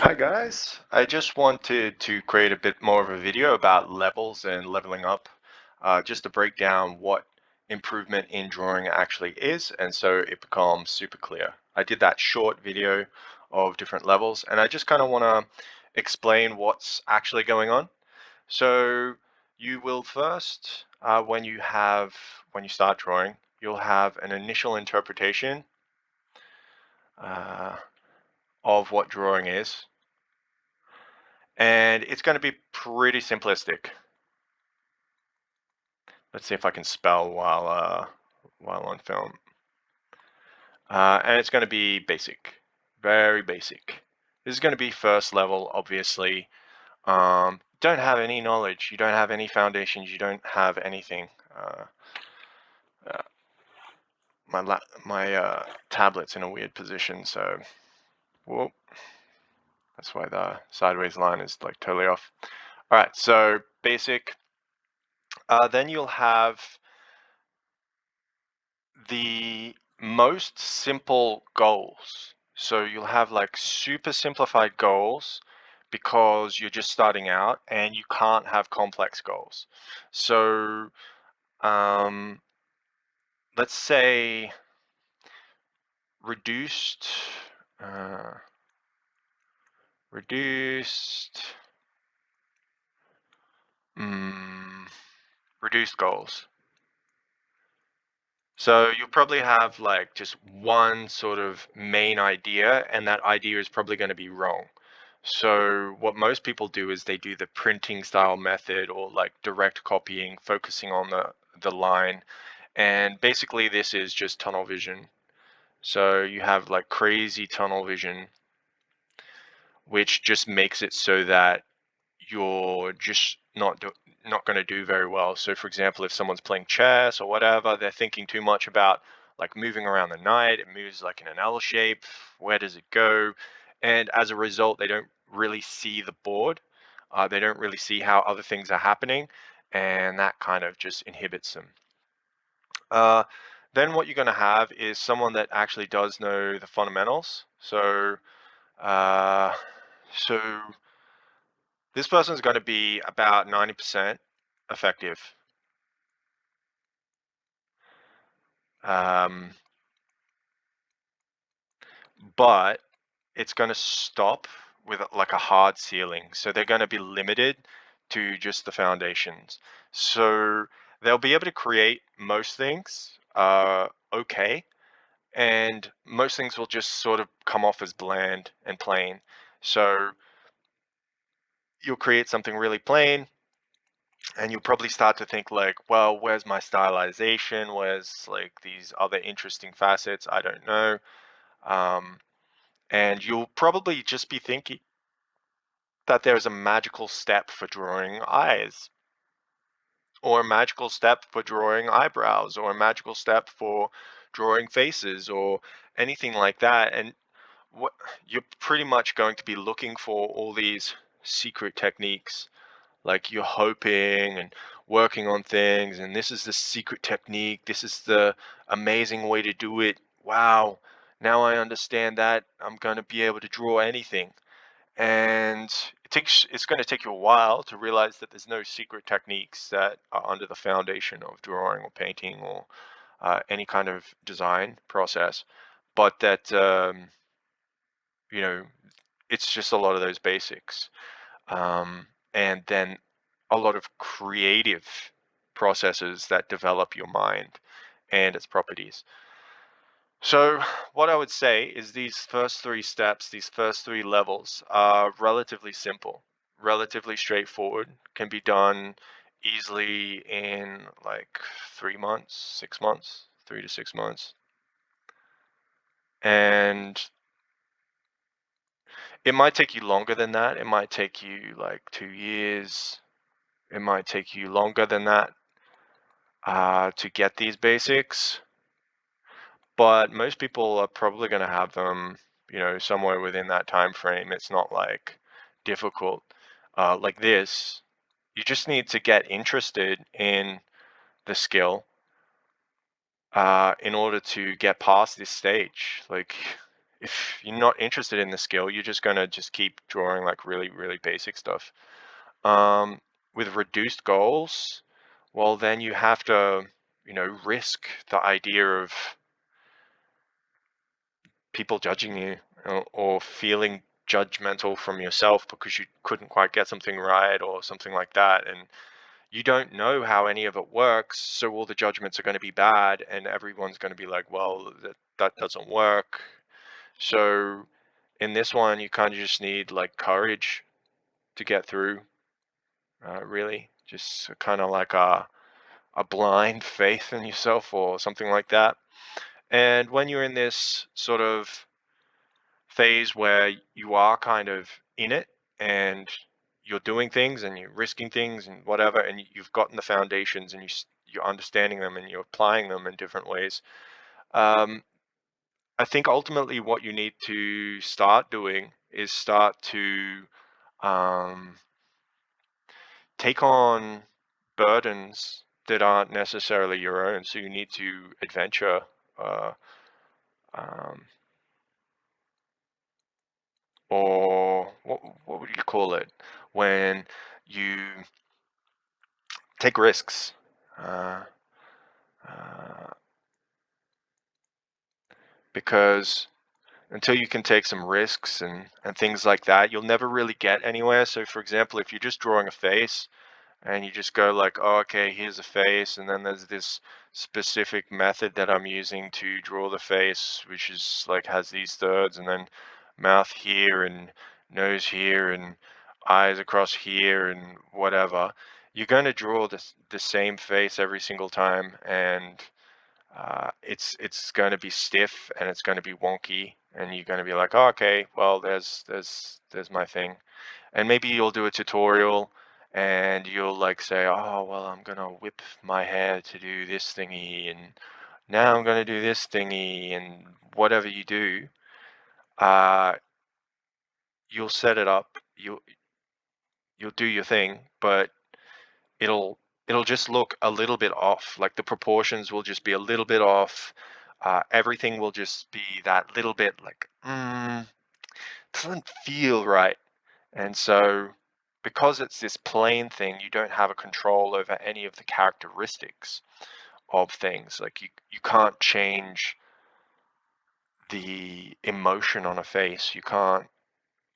Hi guys, I just wanted to create a bit more of a video about levels and leveling up, just to break down what improvement in drawing actually is, and so it becomes super clear. I did that short video of different levels, and I just kind of want to explain what's actually going on. So you will first, when you start drawing, you'll have an initial interpretation uh, of what drawing is. And it's going to be pretty simplistic. Let's see if I can spell while on film. And it's going to be basic, very basic. This is going to be first level, obviously. Don't have any knowledge. You don't have any foundations. You don't have anything. Uh, my tablet's in a weird position, so whoop. That's why the sideways line is like totally off. All right, so basic. Then you'll have the most simple goals. So you'll have like super simplified goals because you're just starting out and you can't have complex goals. So um, let's say reduced, uh, reduced, mm, reduced goals. So you'll probably have like just one sort of main idea, and that idea is probably going to be wrong. So what most people do is they do the printing style method or like direct copying, focusing on the line. And basically this is just tunnel vision. So you have like crazy tunnel vision, which just makes it so that you're just not going to do very well. So for example, if someone's playing chess or whatever, they're thinking too much about like moving around the knight. It moves like in an L shape. Where does it go? And as a result, they don't really see the board. They don't really see how other things are happening, and that kind of just inhibits them. Uh, then what you're going to have is someone that actually does know the fundamentals. Uh, so this person is going to be about 90% effective. Um, but it's going to stop with like a hard ceiling. So they're going to be limited to just the foundations. So they'll be able to create most things okay, and most things will just sort of come off as bland and plain. So you'll create something really plain, and you'll probably start to think like, well, where's my stylization? Where's like these other interesting facets? I don't know. Um, and you'll probably just be thinking that there's a magical step for drawing eyes, or a magical step for drawing eyebrows, or a magical step for drawing faces, or anything like that. And what you're pretty much going to be looking for all these secret techniques, like you're hoping and working on things, and this is the secret technique, this is the amazing way to do it. Wow, now I understand that I'm going to be able to draw anything. And it's going to take you a while to realize that there's no secret techniques that are under the foundation of drawing or painting or any kind of design process, but that you know it's just a lot of those basics, and then a lot of creative processes that develop your mind and its properties. So what I would say is these first three steps, these first three levels are relatively simple, relatively straightforward, can be done easily in like 3 months, 6 months, 3 to 6 months. And it might take you longer than that. It might take you like 2 years. It might take you longer than that to get these basics. But most people are probably going to have them, somewhere within that time frame. It's not like difficult. Like this, you just need to get interested in the skill in order to get past this stage. Like if you're not interested in the skill, you're just gonna just keep drawing like really, really basic stuff. Um, with reduced goals, well, then you have to, risk the idea of people judging you, or feeling judgmental from yourself because you couldn't quite get something right or something like that. And you don't know how any of it works, so all the judgments are going to be bad, and everyone's going to be like, well, that doesn't work. So in this one, you kind of just need like courage to get through, really. Just kind of like a blind faith in yourself or something like that. And when you're in this sort of phase where you are kind of in it and you're doing things and you're risking things and whatever, and you've gotten the foundations and you're understanding them and you're applying them in different ways. Um, I think ultimately what you need to start doing is start to um, take on burdens that aren't necessarily your own. So you need to adventure, uh, um, or what would you call it when you take risks? Uh, uh, because until you can take some risks and things like that, you'll never really get anywhere. So, for example, if you're just drawing a face, and you just go like, oh, okay, here's a face, and then there's this specific method that I'm using to draw the face, which is like has these thirds, and then mouth here and nose here and eyes across here and whatever. You're going to draw the same face every single time, and it's going to be stiff and it's going to be wonky, and you're going to be like, oh, okay, well, there's my thing. And maybe you'll do a tutorial and you'll like say, oh, well, I'm gonna whip my hair to do this thingy, and now I'm gonna do this thingy, and whatever you do, uh, you'll set it up, you'll do your thing, but it'll it'll just look a little bit off. Like the proportions will just be a little bit off. Everything will just be that little bit like, doesn't feel right. And so, because it's this plane thing, you don't have a control over any of the characteristics of things. Like you can't change the emotion on a face. You can't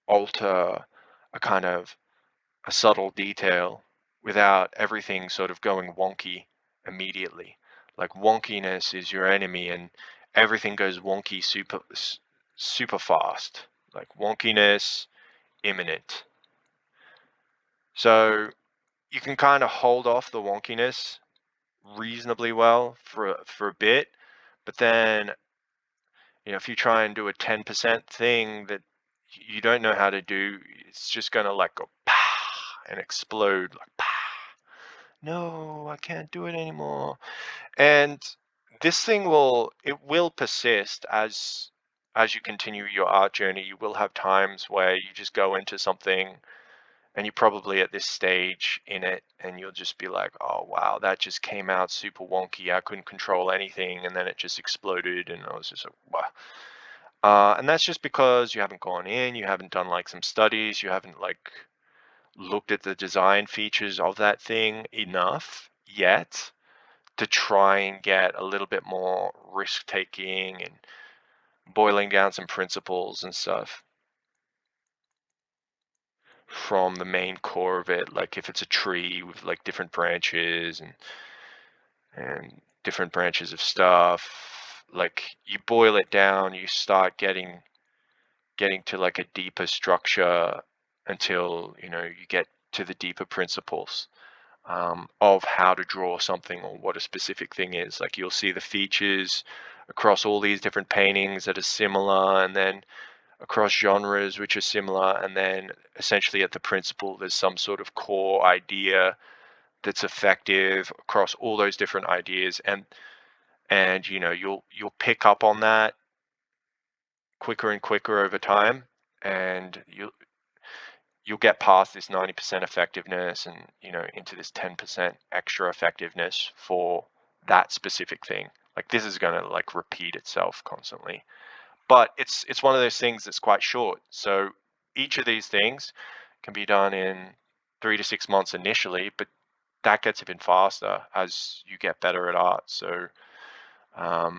alter a kind of a subtle detail without everything sort of going wonky immediately. Like wonkiness is your enemy, and everything goes wonky super fast. Like wonkiness imminent. So you can kind of hold off the wonkiness reasonably well for a bit, but then if you try and do a 10% thing that you don't know how to do, it's just gonna like go and explode like no, I can't do it anymore. And this thing will persist as you continue your art journey. You will have times where you just go into something and you're probably at this stage in it and you'll just be like, oh wow, that just came out super wonky, I couldn't control anything, and then it just exploded, and I was just like, wow. And that's just because you haven't gone in, you haven't done like some studies, you haven't like looked at the design features of that thing enough yet to try and get a little bit more risk taking and boiling down some principles and stuff from the main core of it. Like if it's a tree with like different branches and different branches of stuff, like you boil it down, you start getting to like a deeper structure until you get to the deeper principles, of how to draw something or what a specific thing is. Like you'll see the features across all these different paintings that are similar, and then across genres which are similar, and then essentially at the principle there's some sort of core idea that's effective across all those different ideas, and you'll pick up on that quicker and quicker over time, and you'll get past this 90% effectiveness and into this 10% extra effectiveness for that specific thing. Like this is going to like repeat itself constantly, but it's one of those things that's quite short. So each of these things can be done in 3 to 6 months initially, but that gets even faster as you get better at art. So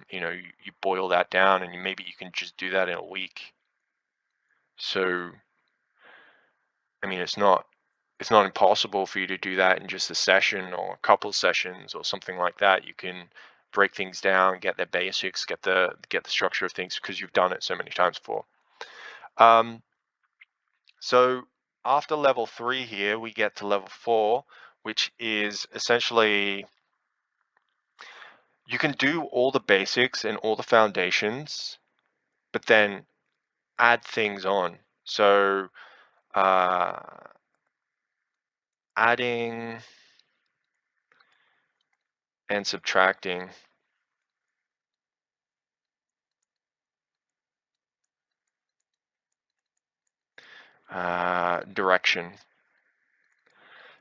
you boil that down, and maybe you can just do that in a week. So I mean, it's not impossible for you to do that in just a session or a couple sessions or something like that. You can break things down, get the basics, get the structure of things because you've done it so many times before. Um, so after level 3 here, we get to level 4, which is essentially you can do all the basics and all the foundations, but then add things on. So uh, adding and subtracting. Direction.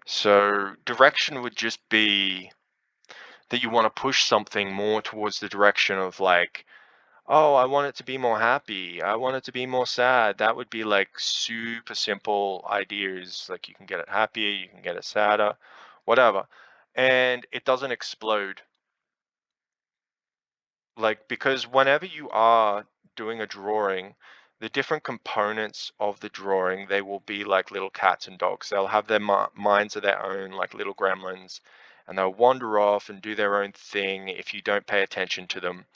So direction would just be that you want to push something more towards the direction of like, oh, I want it to be more happy. I want it to be more sad. That would be like super simple ideas. Like you can get it happier, you can get it sadder, whatever. And it doesn't explode. Like, because whenever you are doing a drawing, the different components of the drawing, they will be like little cats and dogs. They'll have their minds of their own, like little gremlins, and they'll wander off and do their own thing if you don't pay attention to them.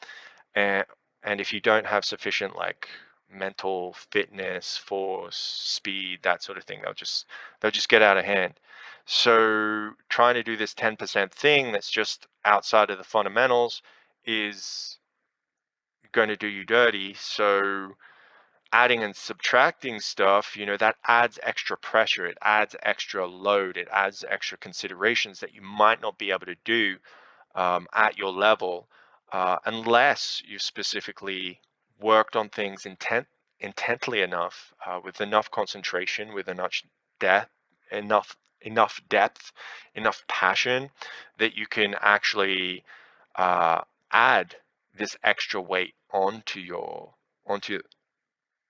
And and if you don't have sufficient like mental fitness, force, speed, that sort of thing, they'll just get out of hand. So trying to do this 10% thing that's just outside of the fundamentals is going to do you dirty. So adding and subtracting stuff, that adds extra pressure, it adds extra load, it adds extra considerations that you might not be able to do at your level unless you've specifically worked on things intently enough, with enough concentration, with depth, enough depth, enough passion that you can actually uh, add this extra weight onto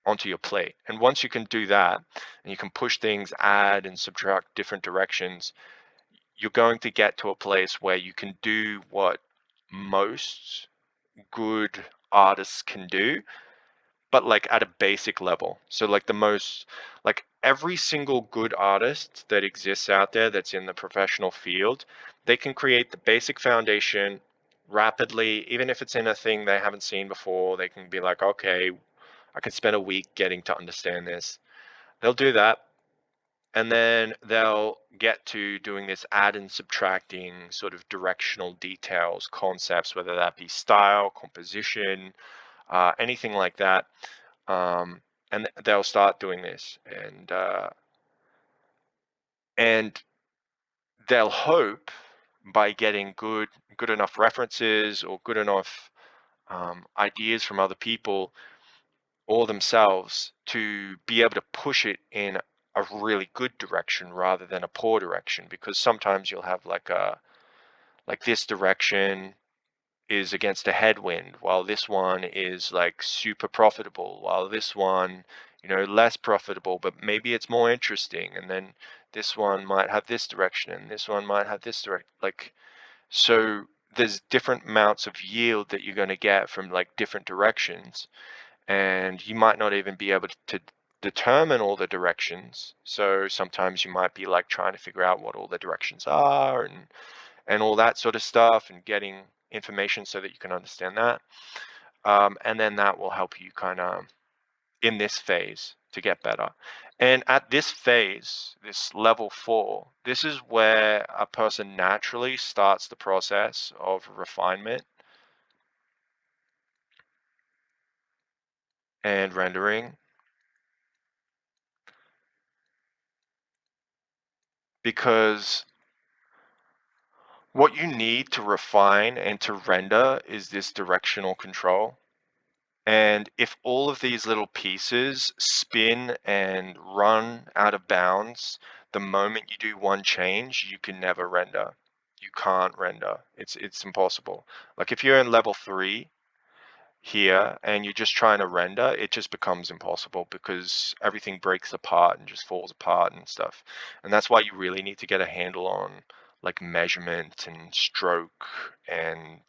onto your plate. And once you can do that, and you can push things, add and subtract different directions, you're going to get to a place where you can do what most good artists can do, but like at a basic level. So like every single good artist that exists out there that's in the professional field, they can create the basic foundation rapidly, even if it's in a thing they haven't seen before. They can be like, okay, I could spend a week getting to understand this. They'll do that, and then they'll get to doing this add and subtracting sort of directional details, concepts, whether that be style, composition, anything like that. And they'll start doing this, and they'll hope by getting good enough references or good enough ideas from other people or themselves to be able to push it in a really good direction rather than a poor direction, because sometimes you'll have like this direction is against a headwind, while this one is like super profitable, while this one, less profitable, but maybe it's more interesting. And then this one might have this direction and this one might have this direct, like, so there's different amounts of yield that you're going to get from like different directions, and you might not even be able to determine all the directions. So sometimes you might be like trying to figure out what all the directions are, and all that sort of stuff, and getting information so that you can understand that. And then that will help you kind of in this phase to get better. And at this phase, this level 4, this is where a person naturally starts the process of refinement and rendering, because what you need to refine and to render is this directional control. And if all of these little pieces spin and run out of bounds, the moment you do one change, you can never render. You can't render. It's impossible. Like if you're in level 3, here and you're just trying to render, it just becomes impossible because everything breaks apart and just falls apart and stuff. And that's why you really need to get a handle on like measurement and stroke and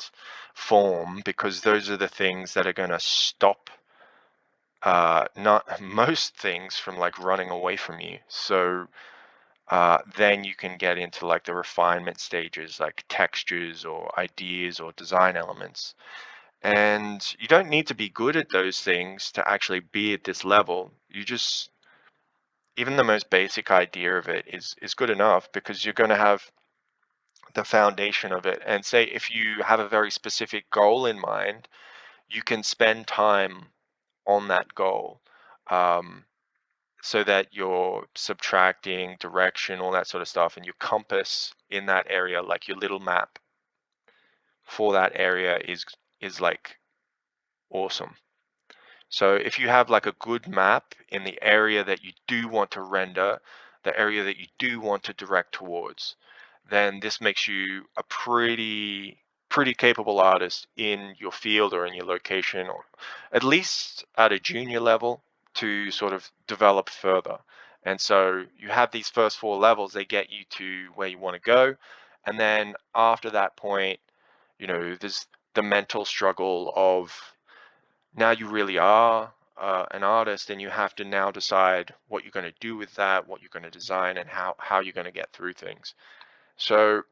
form, because those are the things that are going to stop not most things from like running away from you. So then you can get into like the refinement stages, like textures or ideas or design elements. And you don't need to be good at those things to actually be at this level. You just, even the most basic idea of it is good enough, because you're going to have the foundation of it. And say if you have a very specific goal in mind, you can spend time on that goal. Um, so that you're subtracting direction, all that sort of stuff, and your compass in that area, like your little map for that area is like awesome. So if you have like a good map in the area that you do want to render, the area that you do want to direct towards, then this makes you a pretty capable artist in your field or in your location, or at least at a junior level to sort of develop further. And so you have these first four levels, they get you to where you want to go. And then after that point, there's the mental struggle of now you really are an artist, and you have to now decide what you're going to do with that, what you're going to design, and how you're going to get through things. So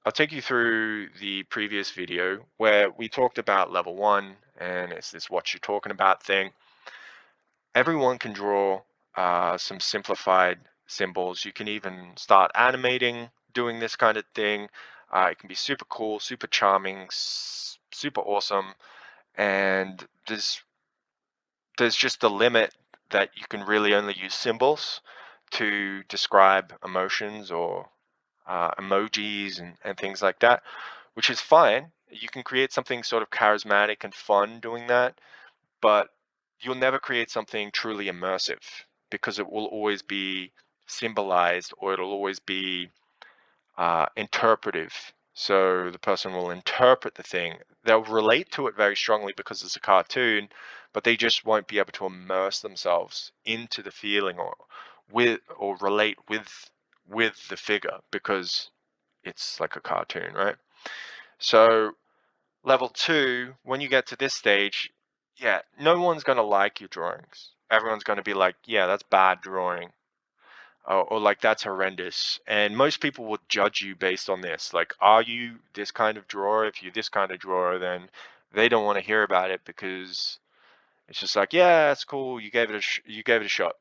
I'll take you through the previous video where we talked about level one, and it's this what you're talking about thing. Everyone can draw some simplified symbols. You can even start animating doing this kind of thing. It can be super cool, super charming, super awesome, and there's just a limit that you can really only use symbols to describe emotions or emojis and things like that, which is fine. You can create something sort of charismatic and fun doing that, but you'll never create something truly immersive, because it will always be symbolized, or it'll always be interpretive. So the person will interpret the thing. They'll relate to it very strongly because it's a cartoon, but they just won't be able to immerse themselves into the feeling or relate with the figure, because it's like a cartoon, right? So level two, when you get to this stage, yeah, no one's going to like your drawings. Everyone's going to be like, yeah, that's bad drawing, or like that's horrendous. And most people will judge you based on this. Like, are you this kind of drawer? If you're this kind of drawer, then they don't want to hear about it, because it's just like, yeah, it's cool. You gave it a shot.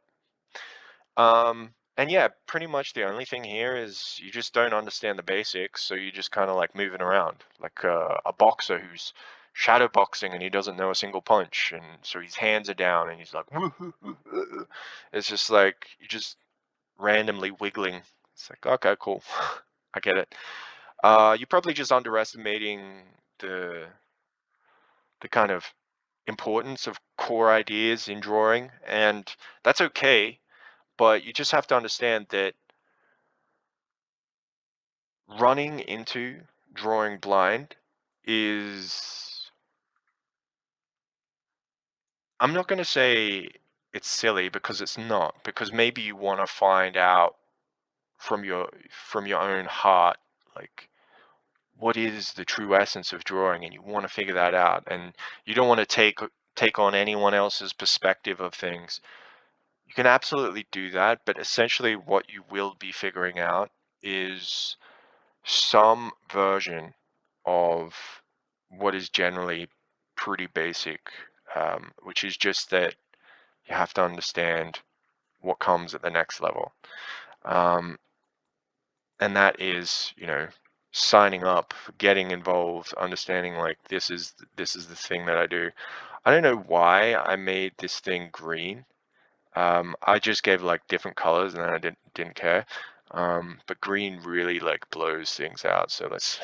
And yeah, pretty much the only thing here is you just don't understand the basics, so you just kind of like moving around like a boxer who's shadow boxing and he doesn't know a single punch, and so his hands are down and he's like, it's just like you just randomly wiggling. It's like, okay, cool. I get it. You're probably just underestimating the the kind of importance of core ideas in drawing, and that's okay. But you just have to understand that running into drawing blind is, I'm not going to say it's silly, because it's not, because maybe you want to find out from your own heart, like, what is the true essence of drawing, and you want to figure that out, and you don't want to take on anyone else's perspective of things. You can absolutely do that, but essentially what you will be figuring out is some version of what is generally pretty basic, which is just that you have to understand what comes at the next level. Um, and that is, signing up, getting involved, understanding like this is the thing that I do. I don't know why I made this thing green. I just gave like different colors and then I didn't care. But green really like blows things out. So let's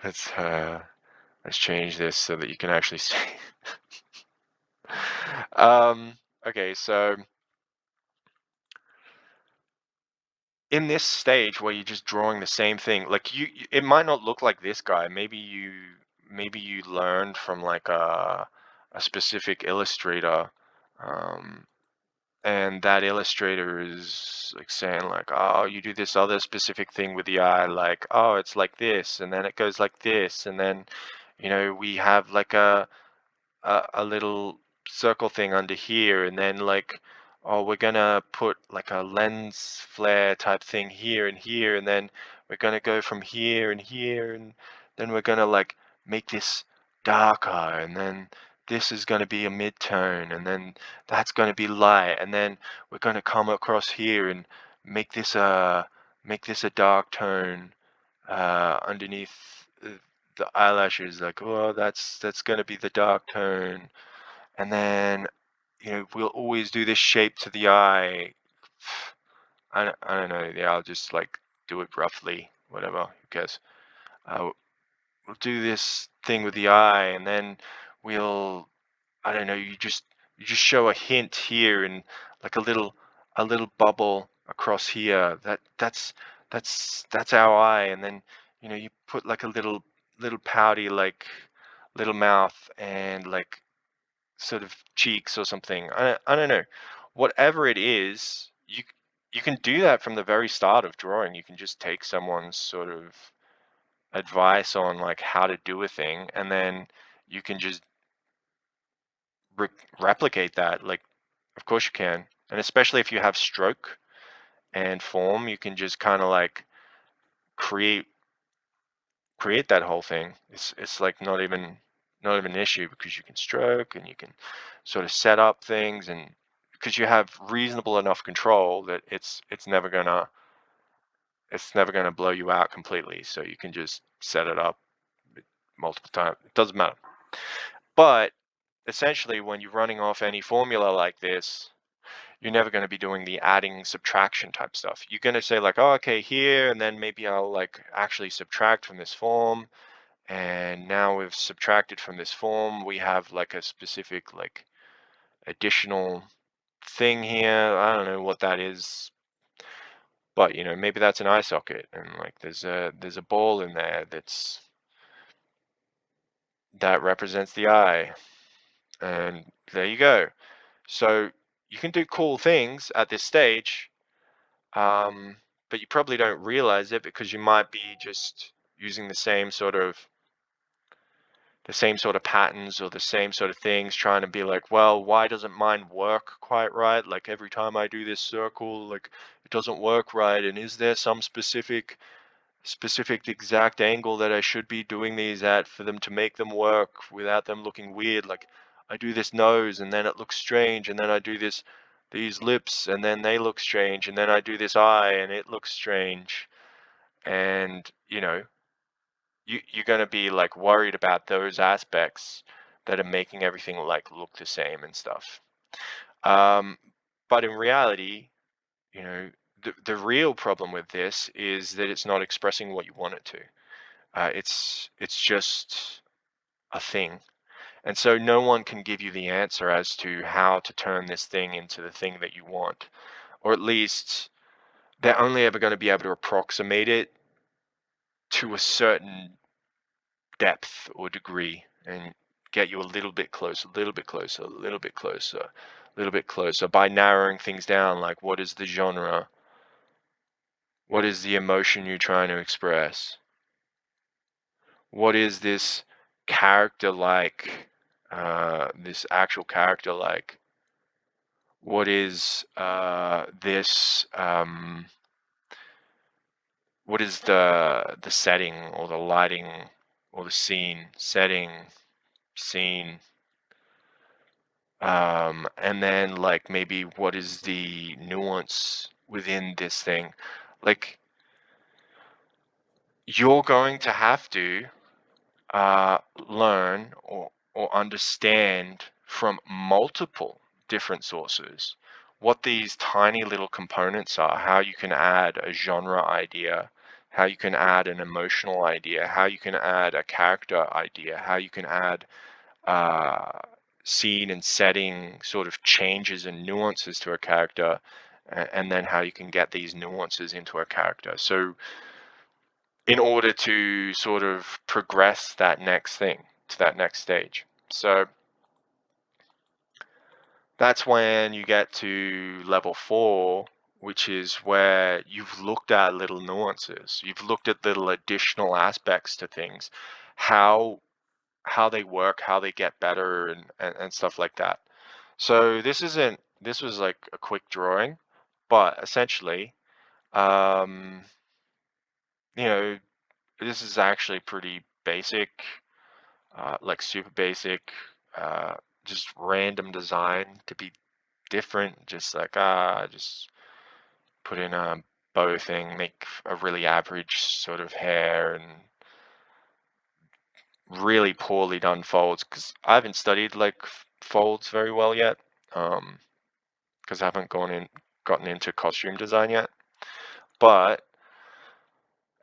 let's uh, let's change this so that you can actually see. um, okay, so in this stage where you're just drawing the same thing, like it might not look like this guy. maybe you learned from like a specific illustrator, um, and that illustrator is like saying like, oh, you do this other specific thing with the eye, like, oh, it's like this, and then it goes like this, and then we have like a little circle thing under here, and then like, oh, we're gonna put like a lens flare type thing here and here, and then we're gonna go from here and here, and then we're gonna like make this darker, and then this is gonna be a mid-tone, and then that's gonna be light, and then we're gonna come across here and make this a dark tone underneath the eyelashes, like, oh, that's gonna be the dark tone, and then we'll always do this shape to the eye. I don't know. Yeah, I'll just like do it roughly, whatever. Who cares? We'll do this thing with the eye, and then we'll, I don't know. You just show a hint here and like a little bubble across here. That's our eye, and then you put like a little pouty like little mouth and like sort of cheeks or something. I don't know. Whatever it is, you can do that from the very start of drawing. You can just take someone's sort of advice on like how to do a thing, and then you can just re replicate that. Like, of course you can. And especially if you have stroke and form, you can just kind of like create that whole thing. It's like not even an issue because you can stroke and you can sort of set up things, and because you have reasonable enough control that it's never gonna blow you out completely. So you can just set it up multiple times. It doesn't matter. But essentially, when you're running off any formula like this, you're never going to be doing the adding subtraction type stuff. You're going to say like, oh, okay, here, and then maybe I'll like actually subtract from this form. And now we've subtracted from this form. We have like a specific like additional thing here. I don't know what that is, but maybe that's an eye socket, and like there's a ball in there that represents the eye, and there you go. So you can do cool things at this stage, um, but you probably don't realize it because you might be just using the same sort of patterns or the same sort of things, trying to be like, well, why doesn't mine work quite right? Like every time I do this circle, like it doesn't work right. And is there some specific exact angle that I should be doing these at for them to make them work without them looking weird? Like I do this nose and then it looks strange, and then I do these lips and then they look strange, and then I do this eye and it looks strange. And you're going to be like worried about those aspects that are making everything like look the same and stuff. Um, but in reality, the real problem with this is that it's not expressing what you want it to. It's just a thing. And so no one can give you the answer as to how to turn this thing into the thing that you want. Or at least they're only ever going to be able to approximate it to a certain depth or degree and get you a little bit closer, a little bit closer, a little bit closer, a little bit closer by narrowing things down, like what is the genre? What is the emotion you're trying to express? What is this character like? This actual character like? What is this? What is the setting or the lighting or the scene? Setting, scene. And then like maybe what is the nuance within this thing? Like you're going to have to learn or understand from multiple different sources what these tiny little components are, how you can add a genre idea, how you can add an emotional idea, how you can add a character idea, how you can add uh, scene and setting sort of changes and nuances to a character, and then how you can get these nuances into a character. So in order to sort of progress that next thing to that next stage. So that's when you get to level 4, which is where you've looked at little nuances. You've looked at little additional aspects to things, how they work, how they get better, and stuff like that. So this was like a quick drawing, but essentially, um, you know, this is actually pretty basic, like super basic, uh, just random design to be different, just like just put in a bow thing, make a really average sort of hair, and really poorly done folds, because I haven't studied like folds very well yet, because I haven't gotten into costume design yet. But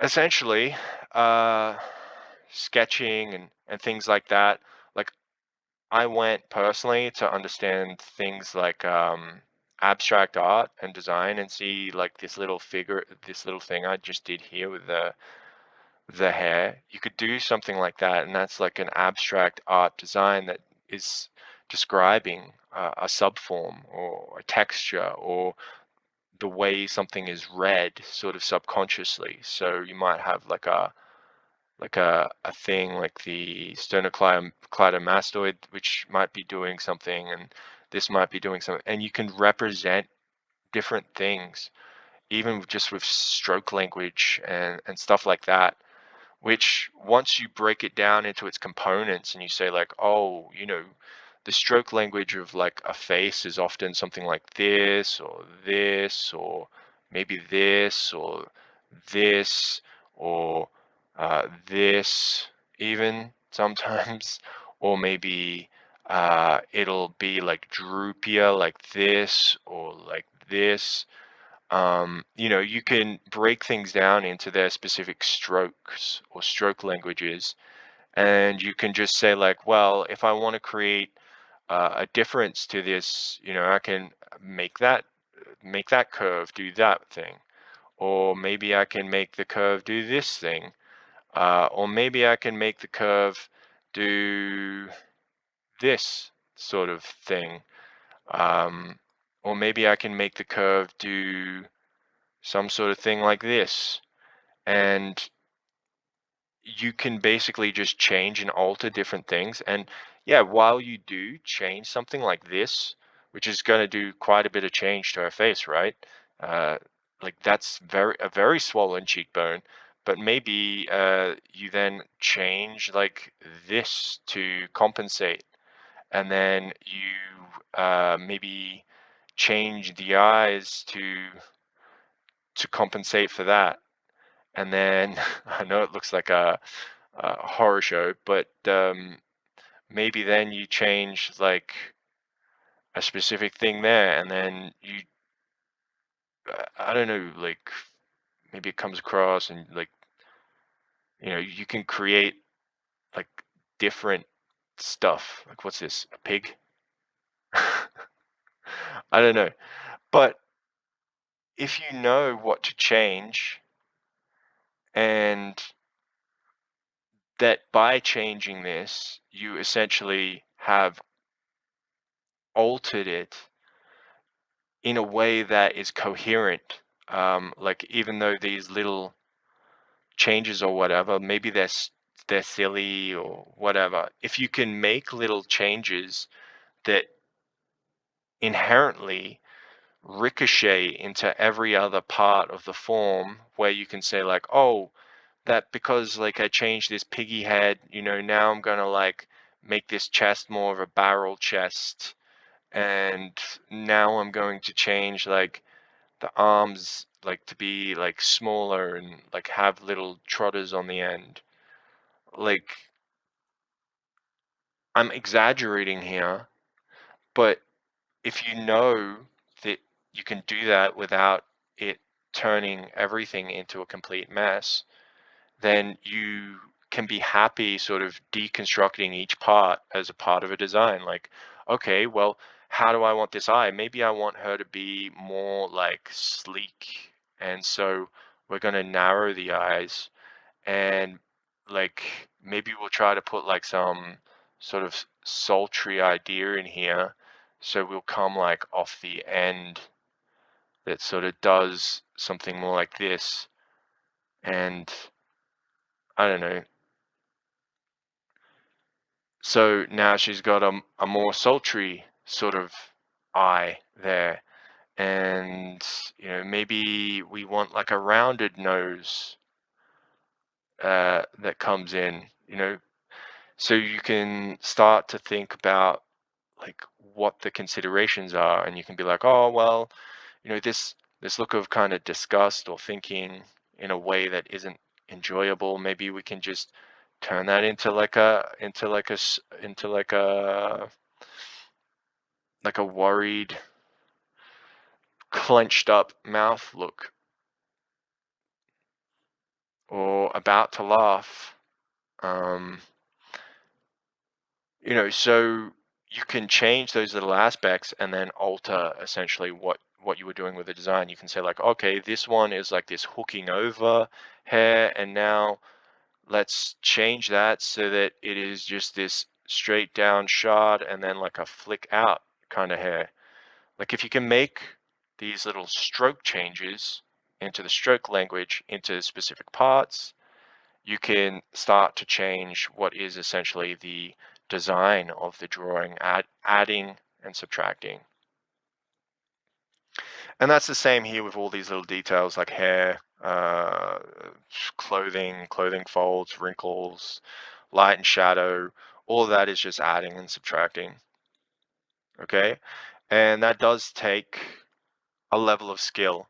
essentially, uh, sketching and things like that, like I went personally to understand things like abstract art and design, and see like this little figure, this little thing I just did here with the hair. You could do something like that, and that's like an abstract art design that is describing a subform or a texture or the way something is read sort of subconsciously. So you might have like a thing like the sternocleidomastoid, which might be doing something, and this might be doing something, and you can represent different things, even just with stroke language and stuff like that, which once you break it down into its components and you say like, oh, the stroke language of like a face is often something like this, or maybe this, or this even sometimes, or maybe it'll be like droopier like this or like this. You can break things down into their specific strokes or stroke languages, and you can just say like, well, if I want to create a difference to this, I can make that curve do that thing, or maybe I can make the curve do this thing, or maybe I can make the curve do this sort of thing, um, or maybe I can make the curve do some sort of thing like this. And you can basically just change and alter different things. And yeah, while you do change something like this, which is going to do quite a bit of change to her face, right? Uh, like that's a very swollen cheekbone, but maybe you then change like this to compensate, and then you maybe change the eyes to compensate for that. And then I know it looks like a horror show, but maybe then you change like a specific thing there, and then I don't know, like maybe it comes across, and like you can create like different stuff. Like what's this? A pig? I don't know, but if you know what to change, and that by changing this, you essentially have altered it in a way that is coherent. Like even though these little changes or whatever, maybe they're silly or whatever. If you can make little changes that inherently ricochet into every other part of the form, where you can say like, oh, that because like I changed this piggy head, now I'm gonna like make this chest more of a barrel chest, and now I'm going to change like the arms like to be like smaller and like have little trotters on the end. Like I'm exaggerating here, but if you know that you can do that without it turning everything into a complete mess, then you can be happy sort of deconstructing each part as a part of a design. Like, okay, well, how do I want this eye? Maybe I want her to be more like sleek. And so we're going to narrow the eyes, and like maybe we'll try to put like some sort of sultry idea in here, so we'll come like off the end that sort of does something more like this. And I don't know, so now she's got a more sultry sort of eye there. And maybe we want like a rounded nose that comes in, so you can start to think about like what the considerations are, and you can be like, oh well, this look of kind of disgust or thinking in a way that isn't enjoyable, maybe we can just turn that into like a worried, clenched up mouth look, or about to laugh. um so you can change those little aspects and then alter essentially what you were doing with the design. You can say like, okay, this one is like this hooking over hair, and now let's change that so that it is just this straight down shot and then like a flick out kind of hair. Like if you can make these little stroke changes into the stroke language into specific parts, you can start to change what is essentially the design of the drawing, adding and subtracting. And that's the same here with all these little details like hair, clothing folds, wrinkles, light and shadow. All of that is just adding and subtracting. Okay. And that does take a level of skill,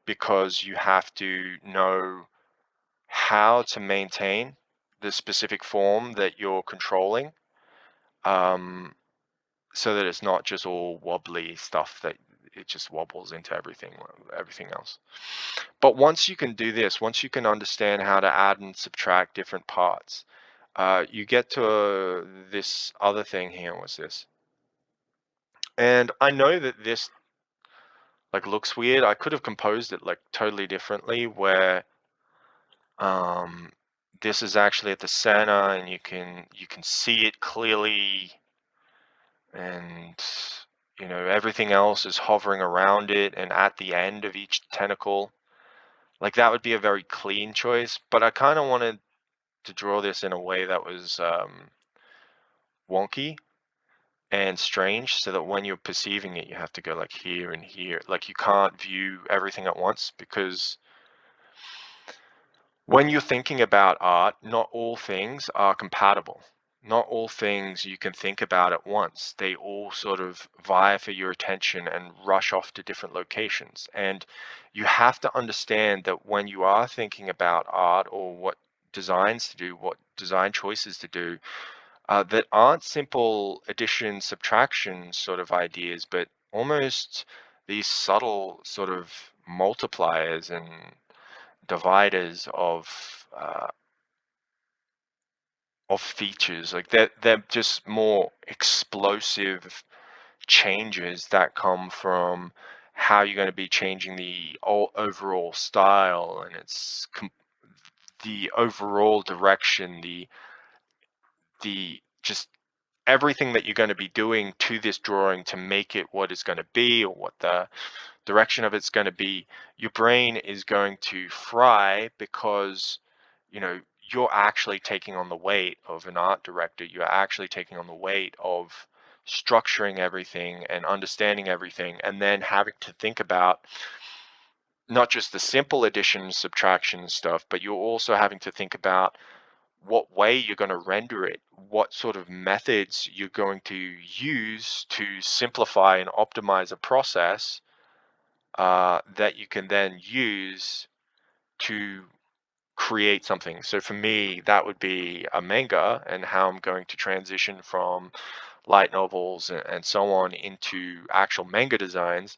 because you have to know how to maintain the specific form that you're controlling, um, so that it's not just all wobbly stuff that it just wobbles into everything else. But once you can do this, once you can understand how to add and subtract different parts, you get to this other thing here. What's this? And I know that this like looks weird. I could have composed it like totally differently, where um, this is actually at the center, and you can see it clearly, and everything else is hovering around it and at the end of each tentacle. Like that would be a very clean choice, but I kind of wanted to draw this in a way that was wonky and strange, so that when you're perceiving it, you have to go like here and here. Like you can't view everything at once, because when you're thinking about art, not all things are compatible. Not all things you can think about at once. They all sort of vie for your attention and rush off to different locations. And you have to understand that when you are thinking about art, or what designs to do, what design choices to do, that aren't simple addition, subtraction sort of ideas, but almost these subtle sort of multipliers and dividers of features. Like they're just more explosive changes that come from how you're going to be changing the overall style, and the overall direction, the just everything that you're going to be doing to this drawing to make it what it's going to be, or what the direction of it's going to be. Your brain is going to fry, because you know you're actually taking on the weight of an art director. You're actually taking on the weight of structuring everything and understanding everything, and then having to think about not just the simple addition, subtraction stuff, but you're also having to think about what way you're going to render it, what sort of methods you're going to use to simplify and optimize a process, that you can then use to create something. So for me, that would be a manga, and how I'm going to transition from light novels and so on into actual manga designs.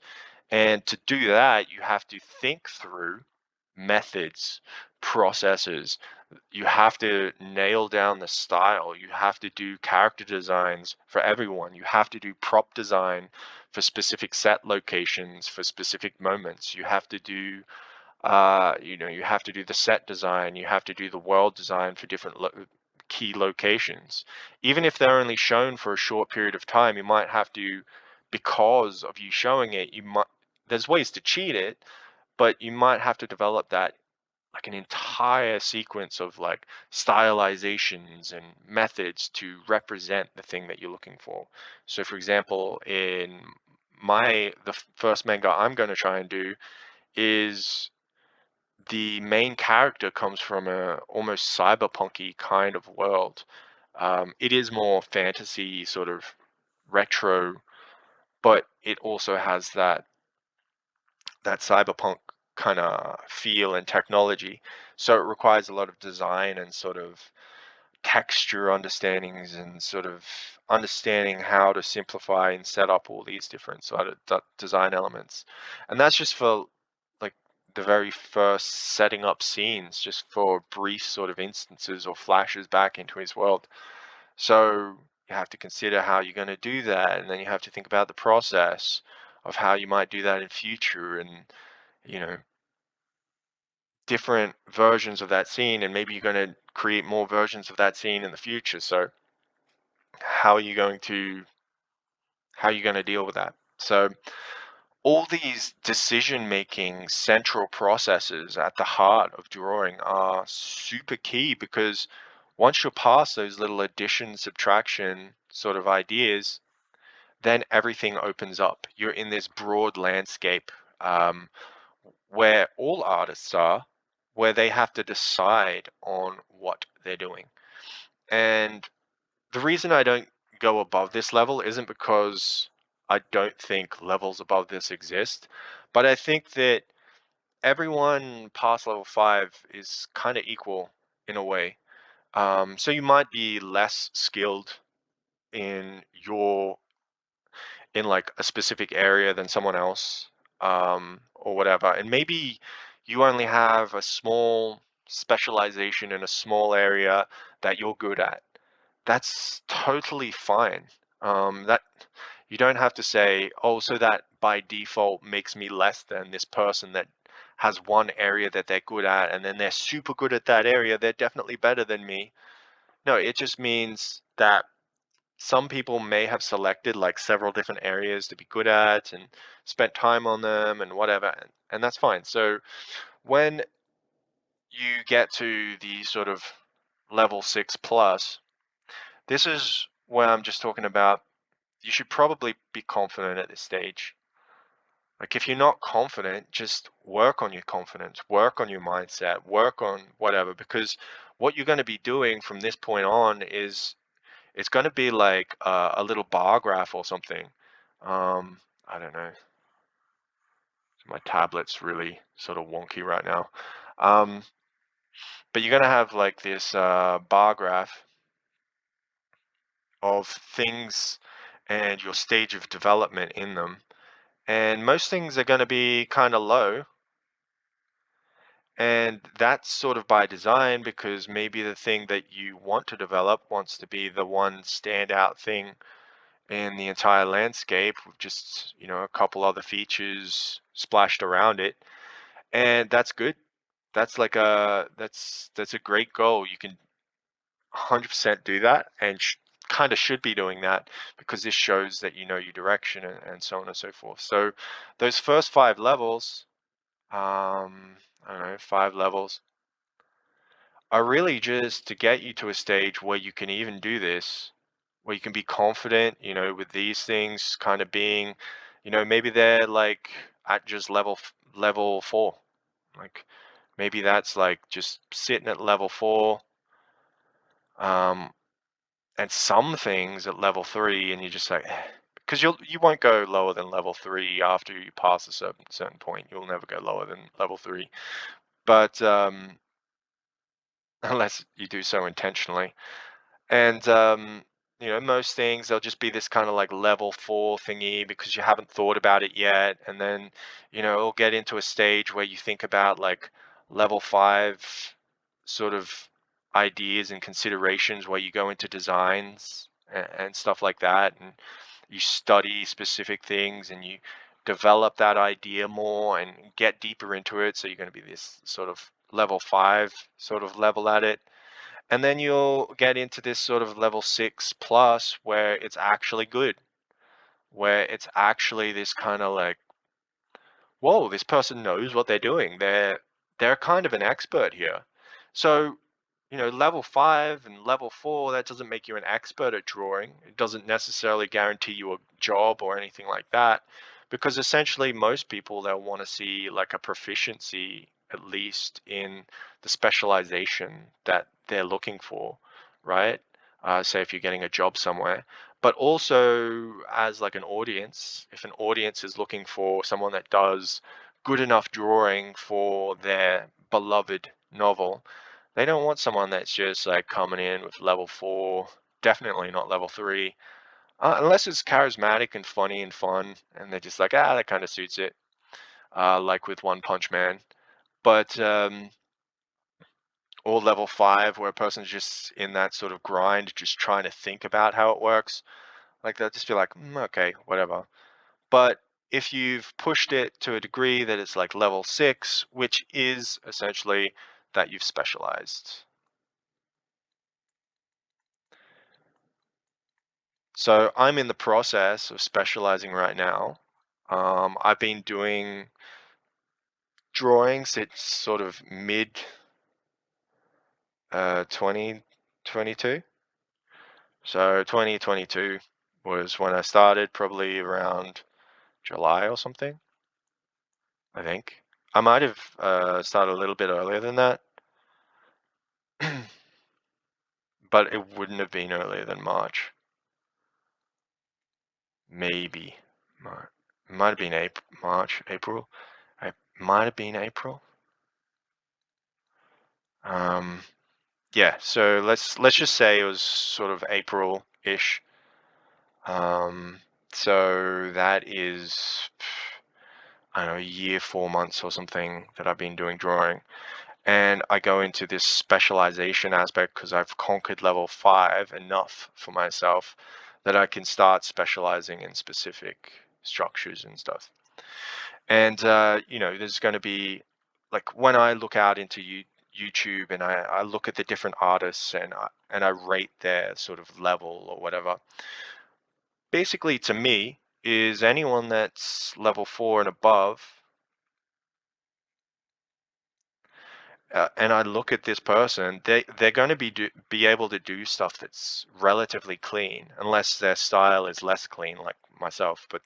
And to do that, you have to think through methods, processes. You have to nail down the style. You have to do character designs for everyone. You have to do prop design for specific set locations, for specific moments. You have to do You have to do the set design, you have to do the world design for different key locations. Even if they're only shown for a short period of time, you might have to, because of you showing it, there's ways to cheat it, but you might have to develop that like an entire sequence of like stylizations and methods to represent the thing that you're looking for. So for example, in the first manga I'm going to try and do is the main character comes from a almost cyberpunky kind of world. It is more fantasy, sort of retro, but it also has that cyberpunk kind of feel and technology. So it requires a lot of design and sort of texture understandings and sort of understanding how to simplify and set up all these different sort of design elements. And that's just for like the very first setting up scenes, just for brief sort of instances or flashes back into his world. So you have to consider how you're going to do that, and then you have to think about the process of how you might do that in future, and you know different versions of that scene, and maybe you're going to create more versions of that scene in the future. So how are you going to how are you going to deal with that? So all these decision making central processes at the heart of drawing are super key, because once you're past those little addition subtraction sort of ideas, then everything opens up. You're in this broad landscape, um, where all artists are, where they have to decide on what they're doing. And the reason I don't go above this level isn't because I don't think levels above this exist, but I think that everyone past level 5 is kind of equal in a way. So you might be less skilled in your in like a specific area than someone else, or whatever. And maybe you only have a small specialization in a small area that you're good at. That's totally fine. That you don't have to say, oh, so that by default makes me less than this person that has one area that they're good at, and then they're super good at that area. They're definitely better than me. No, it just means that some people may have selected like several different areas to be good at and spent time on them and whatever, and that's fine. So when you get to the sort of level 6 plus, this is where I'm just talking about you should probably be confident at this stage. Like if you're not confident, just work on your confidence, work on your mindset, work on whatever, because what you're going to be doing from this point on is it's going to be like a little bar graph or something. I don't know. My tablet's really sort of wonky right now. Um, but you're going to have like this bar graph of things and your stage of development in them. And most things are going to be kind of low. And that's sort of by design, because maybe the thing that you want to develop wants to be the one standout thing in the entire landscape with just, a couple other features splashed around it. And that's good. That's a great goal. You can 100% do that, and kind of should be doing that, because this shows that you know your direction, and so on and so forth. So those first 5 levels, I don't know, 5 levels, are really just to get you to a stage where you can even do this, where you can be confident, with these things kind of being, maybe they're like at just level 4. Like maybe that's like just sitting at level 4, um, and some things at level 3, and you're just like, because you won't go lower than level 3 after you pass a certain point. You'll never go lower than level 3, but unless you do so intentionally. And most things they'll just be this kind of like level 4 thingy because you haven't thought about it yet. And then, it'll get into a stage where you think about like level 5 sort of ideas and considerations, where you go into designs and stuff like that. And you study specific things, and you develop that idea more and get deeper into it. So you're going to be this sort of level 5 sort of level at it. And then you'll get into this sort of level 6 plus where it's actually good, where it's actually this kind of like, whoa, this person knows what they're doing. They're kind of an expert here. So, level 5 and level 4, that doesn't make you an expert at drawing. It doesn't necessarily guarantee you a job or anything like that, because essentially most people, they'll want to see like a proficiency at least in the specialization that they're looking for, right? Say if you're getting a job somewhere. But also as like an audience, if an audience is looking for someone that does good enough drawing for their beloved novel, they don't want someone that's just like coming in with level 4, definitely not level 3, unless it's charismatic and funny and fun, and they're just like, that kind of suits it, like with One Punch Man. But or level 5, where a person's just in that sort of grind, just trying to think about how it works, like they'll just be like, okay, whatever. But if you've pushed it to a degree that it's like level 6, which is essentially that you've specialized. So I'm in the process of specializing right now. I've been doing drawing since sort of mid 2022. So 2022 was when I started, probably around July or something, I think. I might have started a little bit earlier than that, but it wouldn't have been earlier than March. Maybe. Might have been March, April. It might have been April. Yeah, so let's just say it was sort of April-ish. So that is, I don't know, a year, 4 months or something that I've been doing drawing. And I go into this specialization aspect because I've conquered level 5 enough for myself that I can start specializing in specific structures and stuff. And there's going to be, like, when I look out into YouTube and I look at the different artists and I rate their sort of level or whatever. Basically, to me, is anyone that's level 4 and above, and I look at this person, they're going to be able to do stuff that's relatively clean, unless their style is less clean, like myself. But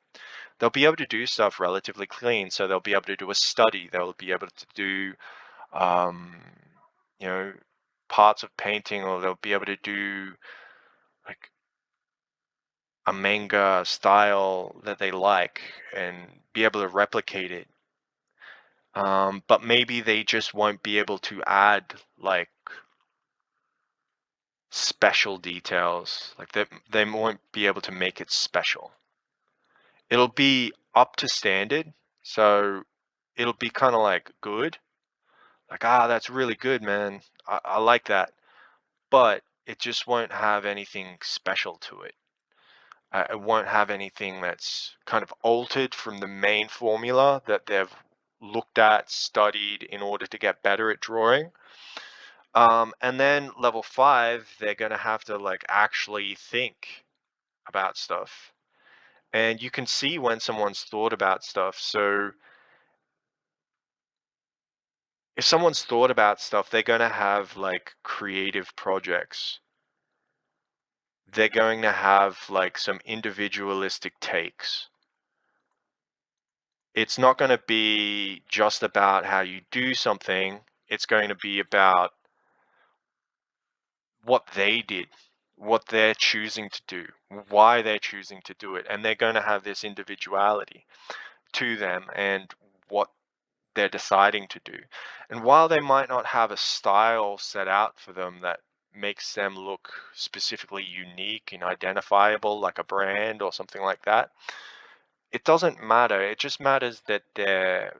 they'll be able to do stuff relatively clean, so they'll be able to do a study. They'll be able to do, um, you know, parts of painting, or they'll be able to do like a manga style that they like and be able to replicate it. But maybe they just won't be able to add like special details. Like they won't be able to make it special. It'll be up to standard, so it'll be kind of like good. Like, that's really good, man. I like that. But it just won't have anything special to it. It won't have anything that's kind of altered from the main formula that they've looked at, studied in order to get better at drawing. And then level 5, they're going to have to like actually think about stuff. And you can see when someone's thought about stuff. So if someone's thought about stuff, they're going to have like creative projects. They're going to have like some individualistic takes. It's not going to be just about how you do something. It's going to be about what they did, what they're choosing to do, why they're choosing to do it. And they're going to have this individuality to them and what they're deciding to do. And while they might not have a style set out for them that makes them look specifically unique and identifiable, like a brand or something like that, it doesn't matter. It just matters that they're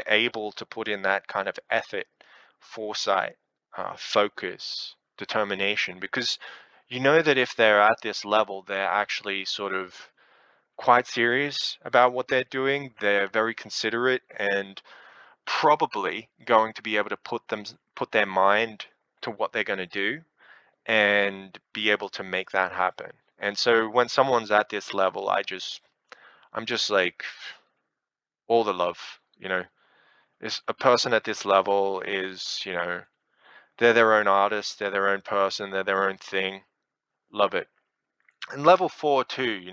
able to put in that kind of effort, foresight, focus, determination, because you know that if they're at this level, they're actually sort of quite serious about what they're doing. They're very considerate and probably going to be able to put their mind to what they're going to do and be able to make that happen. And so when someone's at this level, I'm just like all the love, you know. Is a person at this level is, they're their own artist, they're their own person, they're their own thing. Love it. And level 4 too, you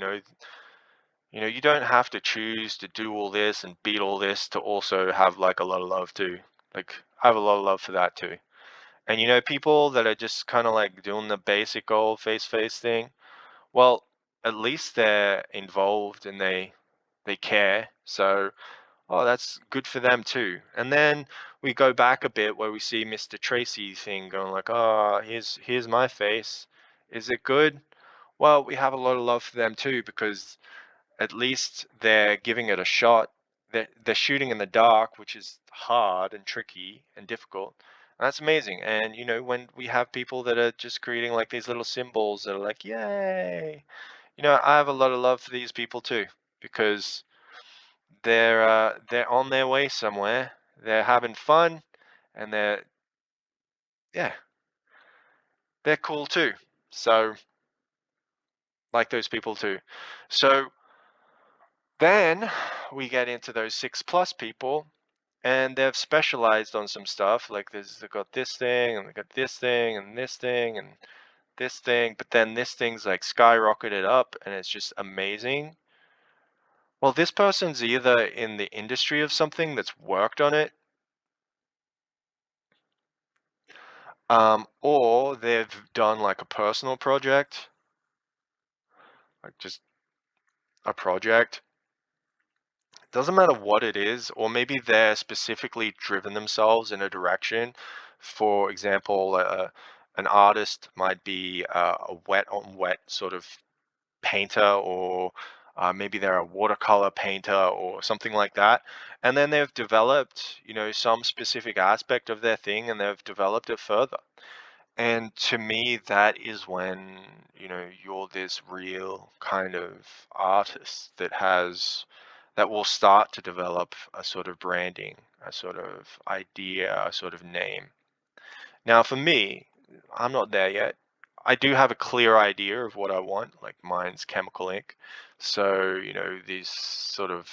don't have to choose to do all this and beat all this to also have like a lot of love too. Like I have a lot of love for that too. And people that are just kind of like doing the basic old face thing, well, at least they're involved and they care. So, oh, that's good for them too. And then we go back a bit where we see Mr. Tracy thing going like, oh, here's my face. Is it good? Well, we have a lot of love for them too because at least they're giving it a shot. They're shooting in the dark, which is hard and tricky and difficult. And that's amazing. And when we have people that are just creating like these little symbols that are like, yay, I have a lot of love for these people too because they're on their way somewhere. They're having fun, and yeah, they're cool too. So like those people too. So then we get into those 6+ people, and they've specialized on some stuff. Like they've got this thing, and they got this thing, and this thing, and this thing. But then this thing's like skyrocketed up, and it's just amazing. Well, this person's either in the industry of something that's worked on it, or they've done like a personal project, like just a project. Doesn't matter what it is, or maybe they're specifically driven themselves in a direction. For example, an artist might be a wet on wet sort of painter, or maybe they're a watercolor painter or something like that. And then they've developed, some specific aspect of their thing and they've developed it further. And to me, that is when, you're this real kind of artist that will start to develop a sort of branding, a sort of idea, a sort of name. Now, for me, I'm not there yet. I do have a clear idea of what I want, like mine's chemical ink. So, these sort of,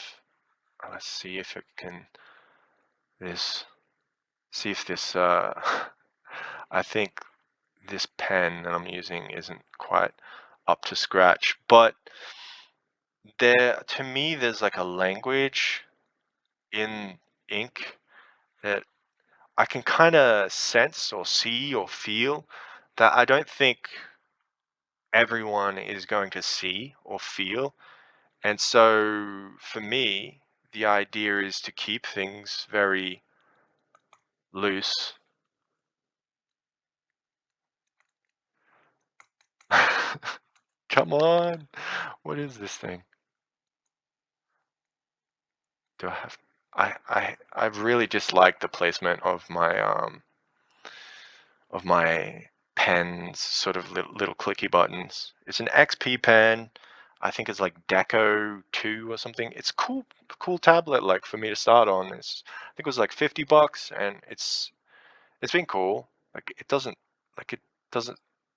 let's see if it can, this, see if this, I think this pen that I'm using isn't quite up to scratch, but to me, there's like a language in ink that I can kind of sense or see or feel that I don't think everyone is going to see or feel. And so for me, the idea is to keep things very loose. Come on. What is this thing? Do I have I really dislike the placement of my pen's sort of little clicky buttons. It's an XP pen. I think it's like Deco 2 or something. It's cool tablet like for me to start on. I think it was like $50 and it's been cool. Like it doesn't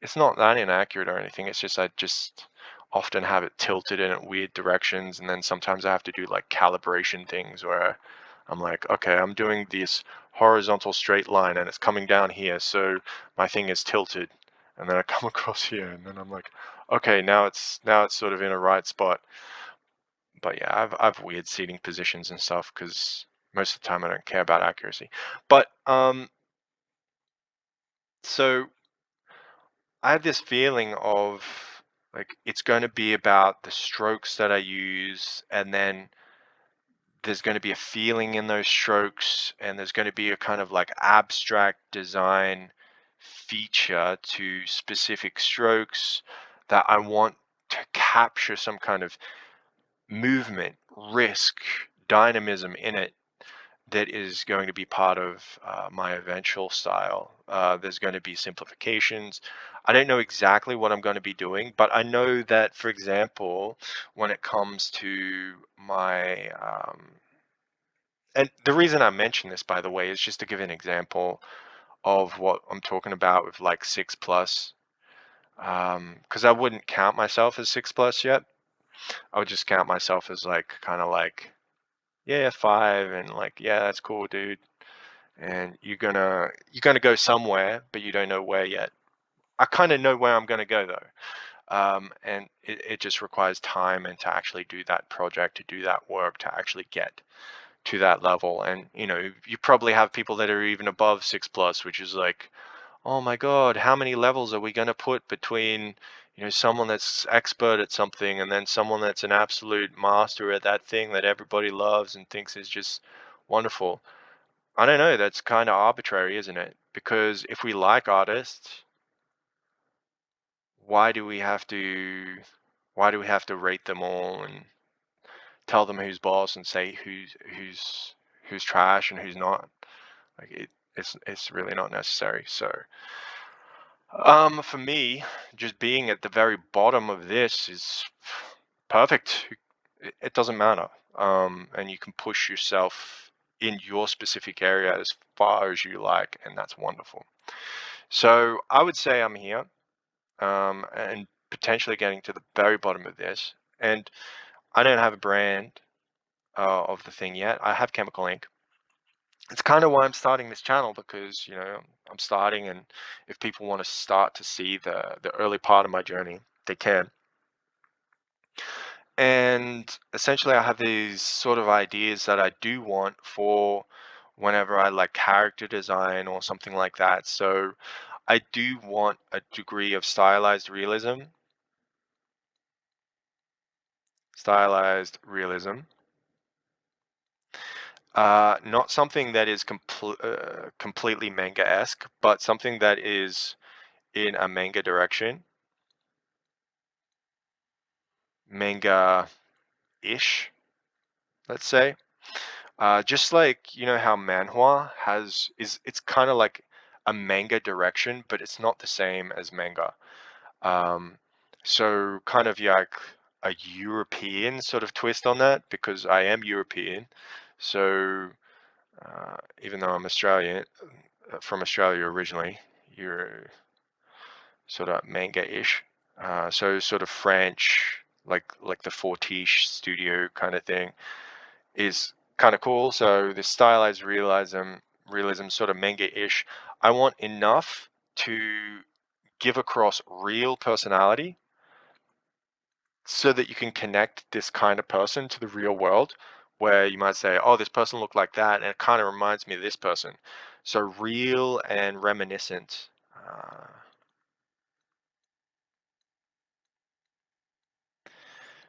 it's not that inaccurate or anything. It's just I just often have it tilted in at weird directions, and then sometimes I have to do like calibration things where I'm like, okay, I'm doing this horizontal straight line and it's coming down here, so my thing is tilted. And then I come across here and then I'm like, okay, now it's sort of in a right spot. But yeah, I've weird seating positions and stuff because most of the time I don't care about accuracy. But so I have this feeling of like it's going to be about the strokes that I use, and then there's going to be a feeling in those strokes, and there's going to be a kind of like abstract design feature to specific strokes that I want to capture some kind of movement, risk, dynamism in it. that is going to be part of my eventual style. There's going to be simplifications. I don't know exactly what I'm going to be doing, but I know that, for example, when it comes to my, and the reason I mention this, by the way, is just to give an example of what I'm talking about with like 6 plus. Because I wouldn't count myself as 6 plus yet. I would just count myself as like kind of like, yeah, 5, and like, yeah, that's cool, dude. And you're gonna go somewhere, but you don't know where yet. I kind of know where I'm gonna go though, and it just requires time and to actually do that project, to do that work, to actually get to that level. And you probably have people that are even above 6 plus, which is like, oh my God, how many levels are we gonna put between someone that's expert at something and then someone that's an absolute master at that thing that everybody loves and thinks is just wonderful. I don't know, that's kind of arbitrary, isn't it? Because if we like artists, why do we have to why do we have to rate them all and tell them who's boss and say who's trash and who's not? Like it's really not necessary. So, for me, just being at the very bottom of this is perfect. It doesn't matter. And you can push yourself in your specific area as far as you like, and that's wonderful. So I would say I'm here, and potentially getting to the very bottom of this. And I don't have a brand of the thing yet. I have Chemical Ink. It's kind of why I'm starting this channel, because I'm starting, and if people want to start to see the early part of my journey, they can. And essentially, I have these sort of ideas that I do want for whenever I like character design or something like that. So I do want a degree of stylized realism. Not something that is completely manga-esque, but something that is in a manga direction, manga-ish, let's say. Just like how manhwa it's kind of like a manga direction, but it's not the same as manga. Um, so kind of like a European sort of twist on that, because I am European. So even though I'm Australian, from Australia originally, you're sort of manga-ish. So sort of French, like the Fortiche studio kind of thing, is kind of cool. So the stylized realism, sort of manga-ish. I want enough to give across real personality so that you can connect this kind of person to the real world, where you might say, oh, this person looked like that, and it kind of reminds me of this person. So real and reminiscent.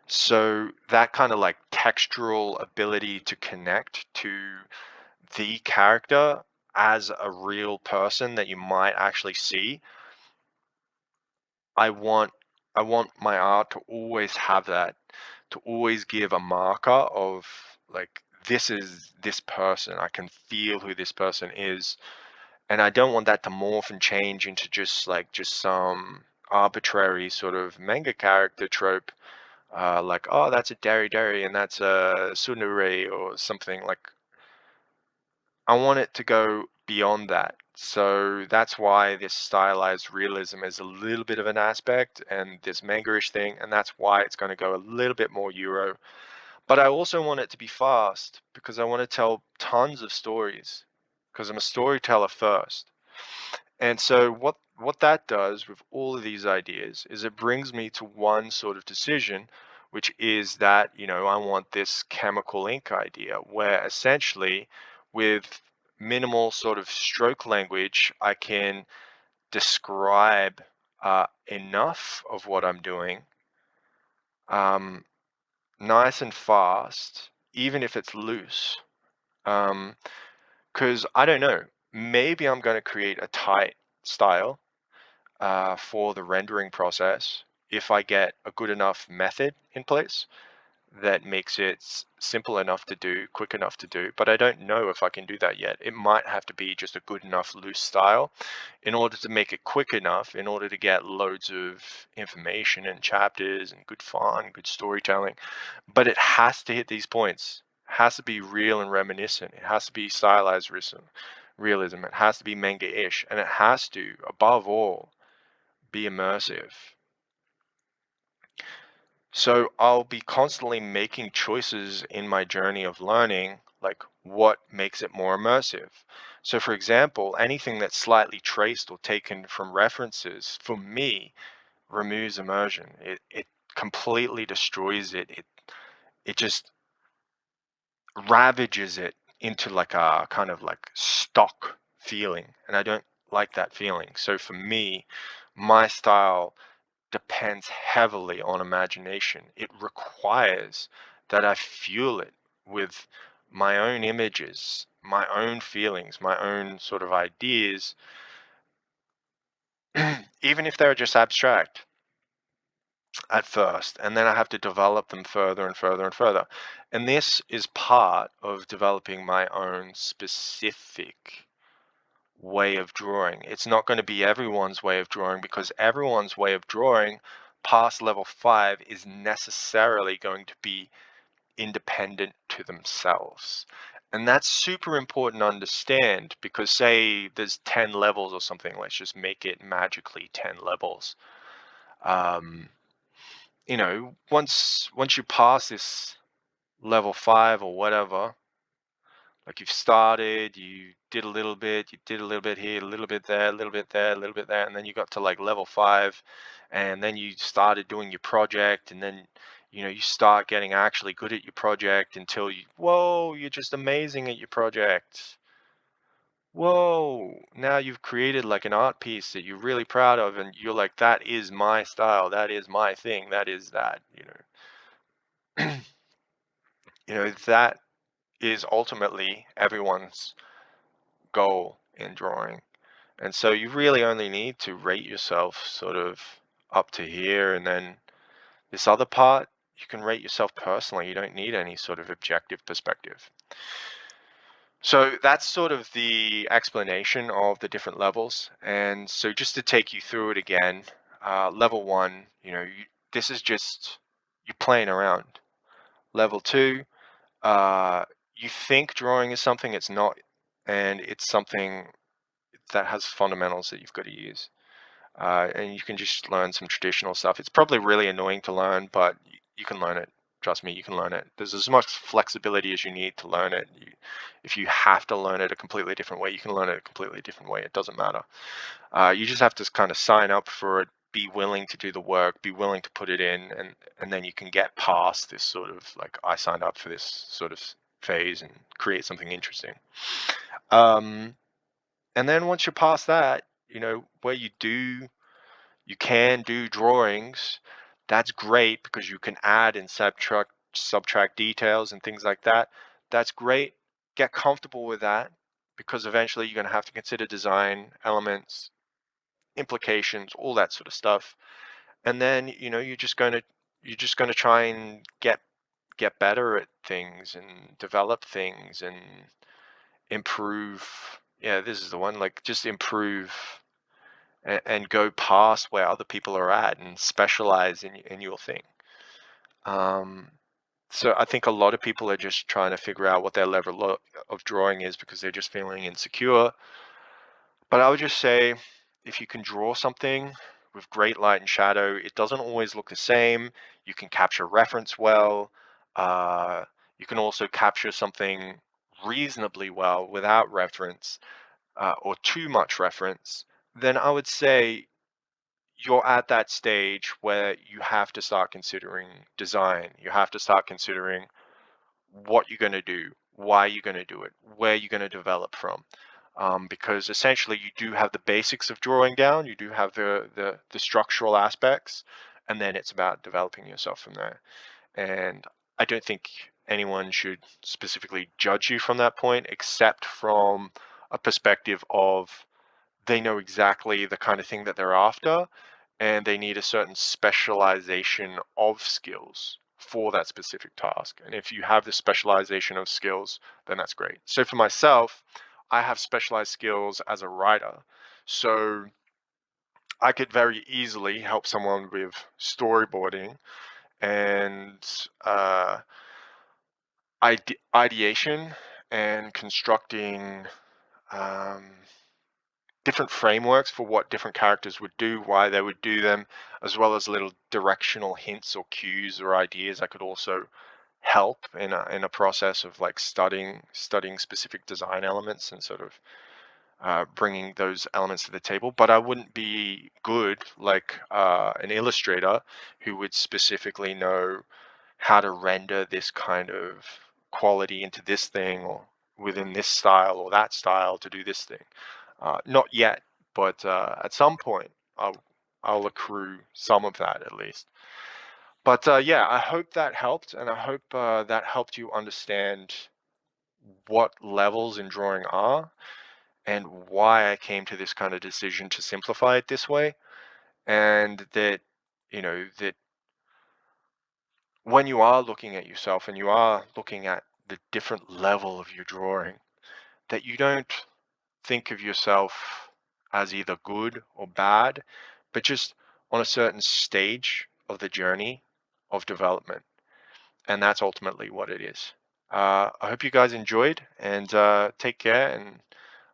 So that kind of like textural ability to connect to the character as a real person that you might actually see. I want I want my art to always have that, to always give a marker of like, this is this person. I can feel who this person is. And I don't want that to morph and change into just some arbitrary sort of manga character trope, like, oh, that's a Dari and that's a Tsundere or something. Like, I want it to go beyond that. So that's why this stylized realism is a little bit of an aspect, and this manga-ish thing, and that's why it's going to go a little bit more Euro. But I also want it to be fast, because I want to tell tons of stories, because I'm a storyteller first. And so what that does with all of these ideas is it brings me to one sort of decision, which is that, I want this chemical ink idea, where essentially with minimal sort of stroke language, I can describe enough of what I'm doing, um, nice and fast, even if it's loose. Because I don't know, maybe I'm going to create a tight style for the rendering process if I get a good enough method in place. that makes it simple enough to do, quick enough to do, but I don't know if I can do that yet. It might have to be just a good enough loose style in order to make it quick enough, in order to get loads of information and chapters and good fun, good storytelling. But it has to hit these points. It has to be real and reminiscent. It has to be stylized realism. It has to be manga-ish, and it has to, above all, be immersive. So I'll be constantly making choices in my journey of learning, like what makes it more immersive. So, for example, anything that's slightly traced or taken from references, for me, removes immersion. It completely destroys it. It just ravages it into like a kind of like stock feeling, and I don't like that feeling. So for me, my style depends heavily on imagination. It requires that I fuel it with my own images, my own feelings, my own sort of ideas, even if they're just abstract at first, and then I have to develop them further and further and further. And this is part of developing my own specific way of drawing. It's not going to be everyone's way of drawing, because everyone's way of drawing past level 5 is necessarily going to be independent to themselves. And that's super important to understand, because say there's 10 levels or something, let's just make it magically 10 levels. Um, once you pass this level 5 or whatever, like you've started, you did a little bit, you did a little bit here, a little bit there, a little bit there, a little bit there, and then you got to like level 5, and then you started doing your project, and then you start getting actually good at your project until whoa, you're just amazing at your project. Whoa, now you've created like an art piece that you're really proud of, and you're like, that is my style, that is my thing, that is that. That is ultimately everyone's goal in drawing. And so you really only need to rate yourself sort of up to here, and then this other part, you can rate yourself personally. You don't need any sort of objective perspective. So that's sort of the explanation of the different levels. And so just to take you through it again, level 1, this is just you playing around. Level 2, you think drawing is something it's not, and it's something that has fundamentals that you've got to use. And you can just learn some traditional stuff. It's probably really annoying to learn, but you can learn it. Trust me, you can learn it. There's as much flexibility as you need to learn it. If you have to learn it a completely different way, you can learn it a completely different way. It doesn't matter. You just have to kind of sign up for it, be willing to do the work, be willing to put it in, and then you can get past this sort of like, I signed up for this sort of phase, and create something interesting. Um, and then once you're past that, where you can do drawings, that's great, because you can add and subtract details and things like that. That's great. Get comfortable with that, because eventually you're going to have to consider design elements, implications, all that sort of stuff. And then you're just going to try and get better at things and develop things and improve. Yeah, this is the one, like, just improve and go past where other people are at, and specialize in your thing. Um, so I think a lot of people are just trying to figure out what their level of drawing is, because they're just feeling insecure. But I would just say, if you can draw something with great light and shadow, it doesn't always look the same. You can capture reference well. Uh, you can also capture something reasonably well without reference, or too much reference. Then I would say you're at that stage where you have to start considering design. You have to start considering what you're going to do, why you're going to do it, where you're going to develop from. Because essentially you do have the basics of drawing down, you do have the structural aspects, and then it's about developing yourself from there. And I don't think anyone should specifically judge you from that point, except from a perspective of, they know exactly the kind of thing that they're after, and they need a certain specialization of skills. for that specific task. And if you have the specialization of skills, then that's great. So for myself, I have specialized skills as a writer. So I could very easily help someone with storyboarding and ideation and constructing um, different frameworks for what different characters would do, why they would do them, as well as little directional hints or cues or ideas. I could also help in a process of like studying specific design elements and sort of bringing those elements to the table. But I wouldn't be good like an illustrator who would specifically know how to render this kind of quality into this thing or within this style or that style to do this thing. Not yet, but at some point I'll accrue some of that at least. But yeah, I hope that helped, and I hope that helped you understand what levels in drawing are and why I came to this kind of decision to simplify it this way. And that, that when you are looking at yourself and you are looking at the different level of your drawing, that you don't think of yourself as either good or bad, but just on a certain stage of the journey of development. And that's ultimately what it is. I hope you guys enjoyed, and take care, and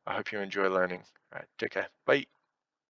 I hope you enjoy learning. All right, take care. Bye.